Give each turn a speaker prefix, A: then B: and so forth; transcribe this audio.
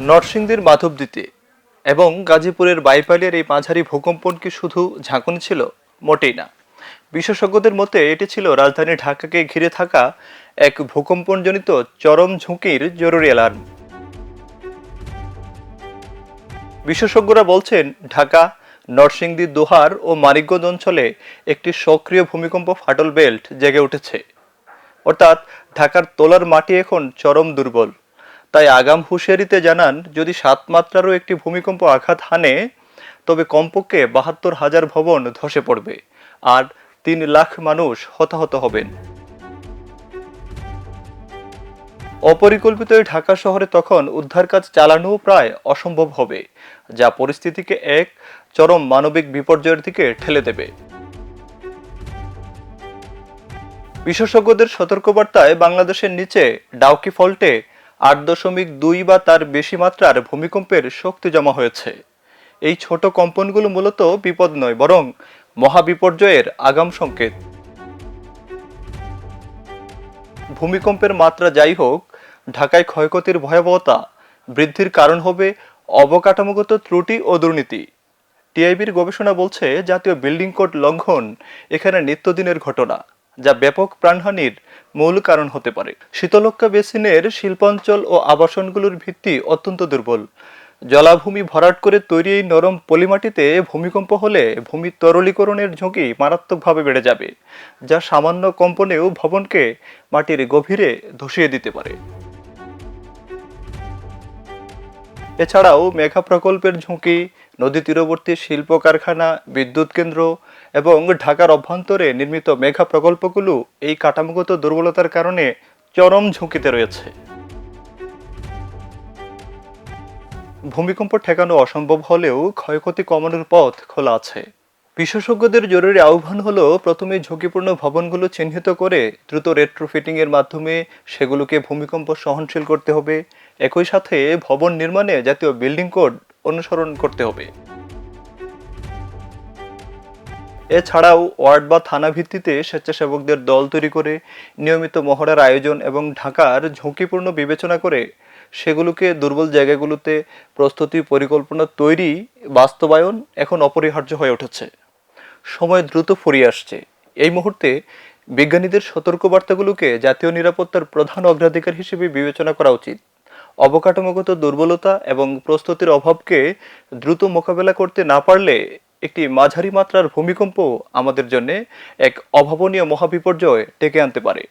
A: নরসিংদীর মাধবদীতে এবং গাজীপুরের বাইপালের এই মাঝারি ভূকম্পন কি শুধু ঝাঁকুনি ছিল? মোটেই না। বিশেষজ্ঞদের মতে এটি ছিল রাজধানী ঢাকাকে ঘিরে থাকা এক ভূকম্পনজনিত চরম ঝুঁকির জরুরি অ্যালার্ম। বিশেষজ্ঞরা বলছেন, ঢাকা, নরসিংদী, দোহার ও মানিকগঞ্জ অঞ্চলে একটি সক্রিয় ভূমিকম্প ফাটল বেল্ট জেগে উঠেছে। অর্থাৎ ঢাকার তোলার মাটি এখন চরম দুর্বল। তাই আগাম হুঁশিয়ারিতে জানান, যদি ৭ মাত্রারও একটি ভূমিকম্প আঘাত হানে তবে কমপক্ষে ৭২,০০০ ভবন ধসে পড়বে আর ৩ লাখ মানুষ হতাহত হবেন। অপরিকল্পিত ঢাকা শহরে তখন উদ্ধার কাজ চালানো প্রায় অসম্ভব হবে, যা পরিস্থিতিকে এক চরম মানবিক বিপর্যয়ের দিকে ঠেলে দেবে। বিশেষজ্ঞদের সতর্কবার্তায় বাংলাদেশের নিচে ডাউকি ফল্টে ৮.২ বা তার বেশি মাত্রার ভূমিকম্পের শক্তি জমা হয়েছে। এই ছোট কম্পনগুলো মূলত বিপদ নয়, বরং মহাবিপর্যয়ের আগাম সংকেত। ভূমিকম্পের মাত্রা যাই হোক, ঢাকায় ক্ষয়ক্ষতির ভয়াবহতা বৃদ্ধির কারণ হবে অবকাঠামোগত ত্রুটি ও দুর্নীতি। টিআইবির গবেষণা বলছে, জাতীয় বিল্ডিং কোড লঙ্ঘন এখানে নিত্যদিনের ঘটনা, যা ব্যাপক প্রাণহানির মূল কারণ হতে পারে। শীতলক্ষ্যা বেসিনের শিল্পাঞ্চল ও আবাসনগুলোর ভিত্তি অত্যন্ত দুর্বল। জলাভূমি ভরাট করে তৈরি এই নরম পলিমাটিতে ভূমিকম্প হলে ভূমি তরলীকরণের ঝুঁকি মারাত্মকভাবে বেড়ে যাবে, যা সামান্য কম্পনেও ভবনকে মাটির গভীরে ধসিয়ে দিতে পারে। এছাড়াও মেঘা প্রকল্পের ঝুঁকি, নদী তীরবর্তী শিল্প কারখানা, বিদ্যুৎ কেন্দ্র এবং ঢাকার অভ্যন্তরে নির্মিত মেঘা প্রকল্পগুলো এই কাঠামোগত দুর্বলতার কারণে চরম ঝুঁকিতে রয়েছে। ভূমিকম্প ঠেকানো অসম্ভব হলেও ক্ষয়ক্ষতি কমানোর পথ খোলা আছে। বিশেষজ্ঞদের জরুরি আহ্বান হলো, প্রথমে ঝুঁকিপূর্ণ ভবনগুলো চিহ্নিত করে দ্রুত রেট্রোফিটিং এর মাধ্যমে সেগুলোকে ভূমিকম্প সহনশীল করতে হবে। একই সাথে ভবন নির্মাণে জাতীয় বিল্ডিং কোড অনুসরণ করতে হবে। এছাড়াও ওয়ার্ড বা থানা ভিত্তিতে স্বেচ্ছাসেবকদের দল তৈরি করে নিয়মিত মহড়ার আয়োজন এবং ঢাকার ঝুঁকিপূর্ণ বিবেচনা করে সেগুলোকে দুর্বল জায়গাগুলোতে প্রস্তুতি পরিকল্পনা তৈরি বাস্তবায়ন এখন অপরিহার্য হয়ে উঠেছে। সময় দ্রুত ফুরিয়ে আসছে। এই মুহূর্তে বিজ্ঞানীদের সতর্কবার্তাগুলোকে জাতীয় নিরাপত্তার প্রধান অগ্রাধিকার হিসেবে বিবেচনা করা উচিত। অবকাঠামোগত দুর্বলতা এবং প্রস্তুতির অভাবকে দ্রুত মোকাবেলা করতে না পারলে একটি মাঝারি মাত্রার ভূমিকম্প আমাদের জন্য এক অভাবনীয় মহাবিপর্যয় ডেকে আনতে পারে।